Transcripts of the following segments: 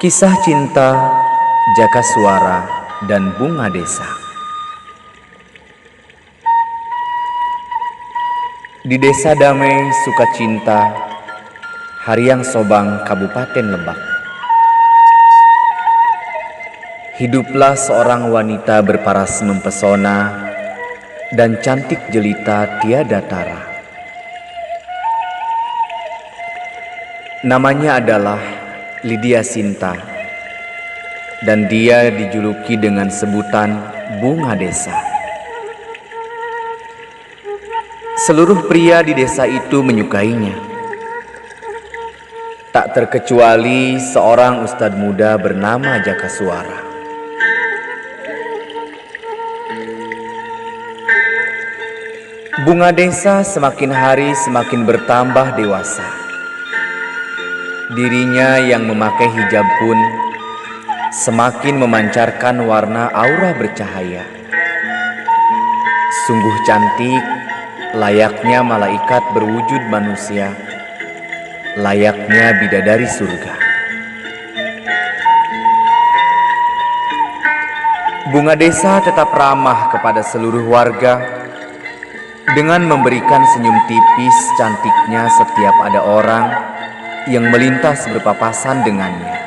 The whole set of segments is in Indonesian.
Kisah cinta Jakaswara dan Bunga Desa. Di Desa Damai Sukacinta, Hariang Sobang, Kabupaten Lebak, hiduplah seorang wanita berparas mempesona dan cantik jelita tiada tara. Namanya adalah Lydia Sinta, dan dia dijuluki dengan sebutan Bunga Desa. Seluruh pria di desa itu menyukainya, tak terkecuali seorang ustadz muda bernama Jakaswara. Bunga Desa semakin hari semakin bertambah dewasa. Dirinya yang memakai hijab pun semakin memancarkan warna aura bercahaya. Sungguh cantik, layaknya malaikat berwujud manusia, layaknya bidadari surga. Bunga Desa tetap ramah kepada seluruh warga dengan memberikan senyum tipis cantiknya setiap ada orang yang melintas berpapasan dengannya.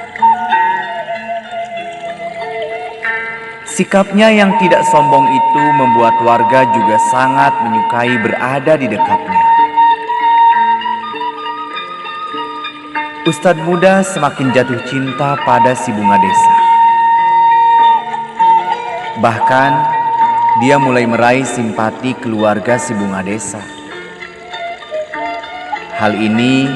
Sikapnya yang tidak sombong itu membuat warga juga sangat menyukai berada di dekatnya. Ustadz muda semakin jatuh cinta pada si Bunga Desa. Bahkan dia mulai meraih simpati keluarga si Bunga Desa. Hal ini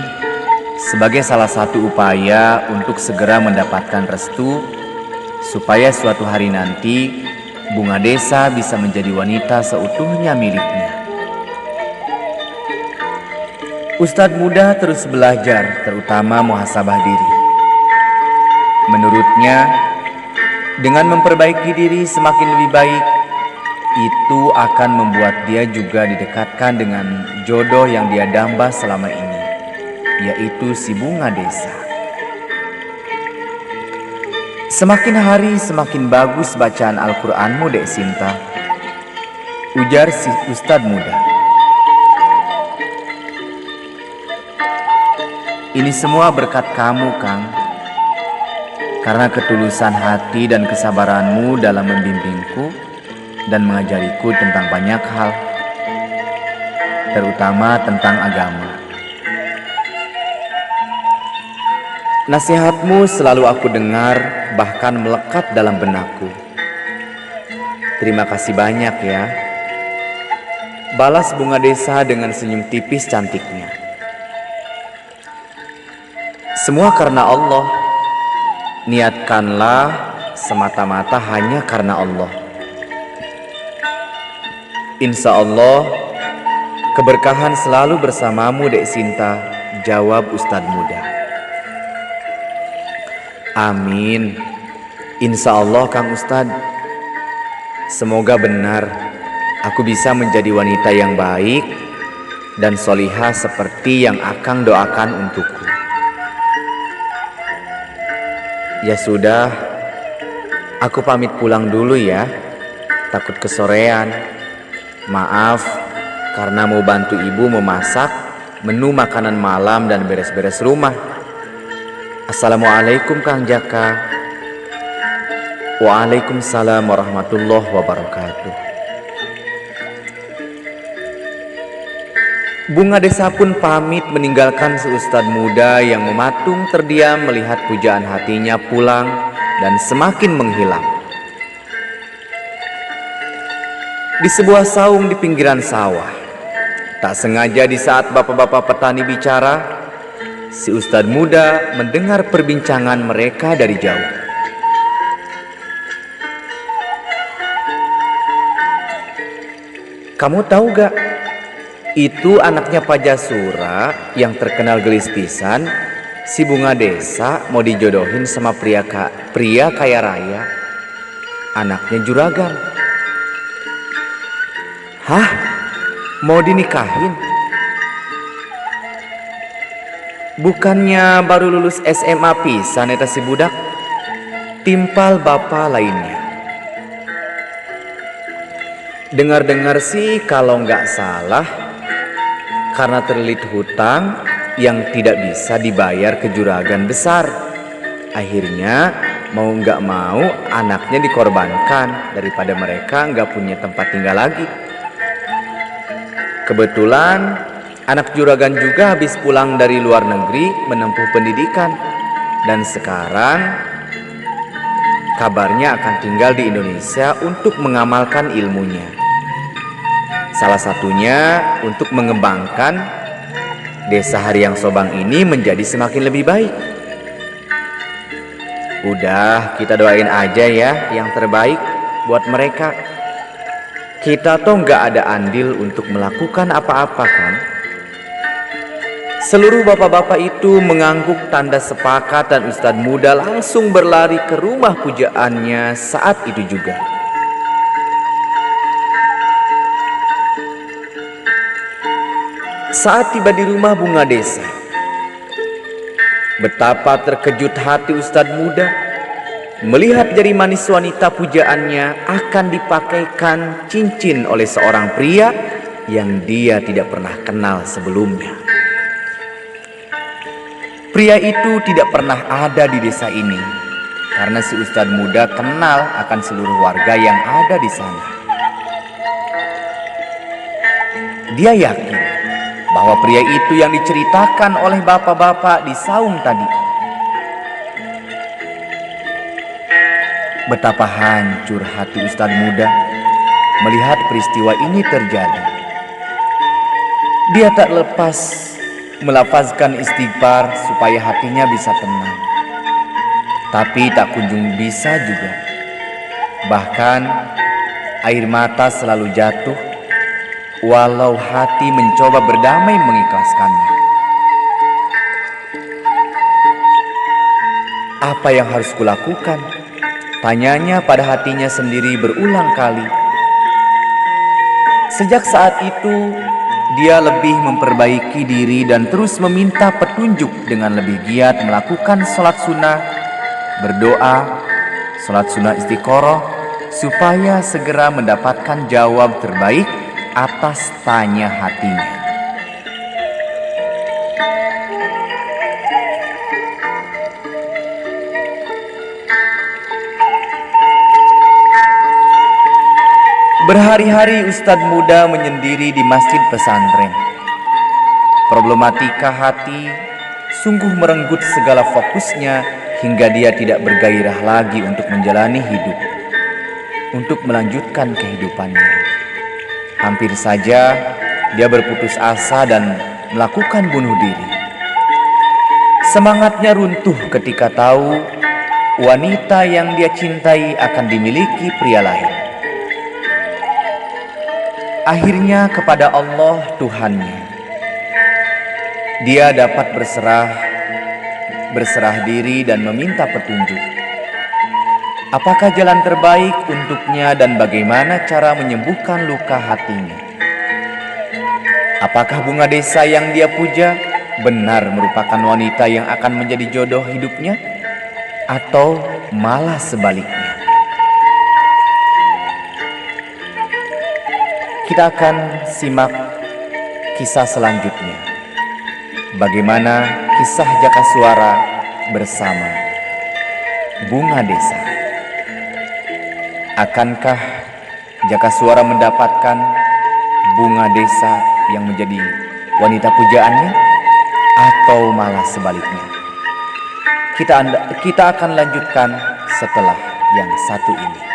sebagai salah satu upaya untuk segera mendapatkan restu supaya suatu hari nanti Bunga Desa bisa menjadi wanita seutuhnya miliknya. Ustadz muda terus belajar, terutama muhasabah diri. Menurutnya, dengan memperbaiki diri semakin lebih baik, itu akan membuat dia juga didekatkan dengan jodoh yang dia damba selama ini, yaitu si Bunga Desa. Semakin hari semakin bagus bacaan Al-Quranmu, Dek Sinta, ujar si ustadz muda. Ini semua berkat kamu, Kang, karena ketulusan hati dan kesabaranmu dalam membimbingku dan mengajariku tentang banyak hal, terutama tentang agama. Nasihatmu selalu aku dengar, bahkan melekat dalam benakku. Terima kasih banyak ya, balas Bunga Desa dengan senyum tipis cantiknya. Semua karena Allah. Niatkanlah semata-mata hanya karena Allah. Insya Allah keberkahan selalu bersamamu, Dek Sinta, jawab ustadz muda. Amin. Insya Allah, Kang Ustadz. Semoga benar aku bisa menjadi wanita yang baik dan solihah seperti yang Akang doakan untukku. Ya sudah, aku pamit pulang dulu ya. Takut kesorean. Maaf karena mau bantu ibu memasak menu makanan malam dan beres-beres rumah. Assalamualaikum Kang Jaka. Waalaikumsalam warahmatullahi wabarakatuh. Bunga Desa pun pamit meninggalkan si ustadz muda yang mematung terdiam melihat pujaan hatinya pulang dan semakin menghilang. Di sebuah saung di pinggiran sawah, tak sengaja di saat bapak-bapak petani bicara, si ustadz muda mendengar perbincangan mereka dari jauh. Kamu tahu gak? Itu anaknya Pak Jasura yang terkenal gelis pisan. Si Bunga Desa mau dijodohin sama pria kaya raya, anaknya juragan. Hah? Mau dinikahin? Bukannya baru lulus SMA pisan eta si budak? Timpal bapak lainnya. Dengar-dengar sih kalau nggak salah, karena terlilit hutang yang tidak bisa dibayar ke juragan besar, akhirnya mau nggak mau anaknya dikorbankan daripada mereka nggak punya tempat tinggal lagi. Kebetulan anak juragan juga habis pulang dari luar negeri menempuh pendidikan, dan sekarang kabarnya akan tinggal di Indonesia untuk mengamalkan ilmunya. Salah satunya untuk mengembangkan desa Hariang Sobang ini menjadi semakin lebih baik. Udah, kita doain aja ya yang terbaik buat mereka. Kita tuh nggak ada andil untuk melakukan apa-apa kan? Seluruh bapak-bapak itu mengangguk tanda sepakat dan Ustadz muda langsung berlari ke rumah pujaannya saat itu juga. Saat tiba di rumah bunga desa, betapa terkejut hati Ustadz muda melihat jari manis wanita pujaannya akan dipakaikan cincin oleh seorang pria yang dia tidak pernah kenal sebelumnya. Pria itu tidak pernah ada di desa ini karena si Ustadz muda kenal akan seluruh warga yang ada di sana. Dia yakin bahwa pria itu yang diceritakan oleh bapak-bapak di saung tadi. Betapa hancur hati Ustadz muda melihat peristiwa ini terjadi. Dia tak lepas melafazkan istighfar supaya hatinya bisa tenang, tapi tak kunjung bisa juga. Bahkan air mata selalu jatuh walau hati mencoba berdamai mengikhlaskannya. Apa yang harus kulakukan? Tanyanya pada hatinya sendiri berulang kali. Sejak saat itu, dia lebih memperbaiki diri dan terus meminta petunjuk dengan lebih giat melakukan sholat sunnah, berdoa, sholat sunnah istiqoroh, supaya segera mendapatkan jawab terbaik atas tanya hatinya. Berhari-hari Ustadz muda menyendiri di masjid pesantren. Problematika hati sungguh merenggut segala fokusnya hingga dia tidak bergairah lagi untuk menjalani hidup, untuk melanjutkan kehidupannya. Hampir saja dia berputus asa dan melakukan bunuh diri. Semangatnya runtuh ketika tahu wanita yang dia cintai akan dimiliki pria lain. Akhirnya kepada Allah Tuhannya, dia dapat berserah diri dan meminta petunjuk. Apakah jalan terbaik untuknya dan bagaimana cara menyembuhkan luka hatinya? Apakah bunga desa yang dia puja benar merupakan wanita yang akan menjadi jodoh hidupnya? Atau malah sebaliknya? Kita akan simak kisah selanjutnya. Bagaimana kisah Jakaswara bersama bunga desa. Akankah Jakaswara mendapatkan bunga desa yang menjadi wanita pujaannya, atau malah sebaliknya? Kita akan lanjutkan setelah yang satu ini.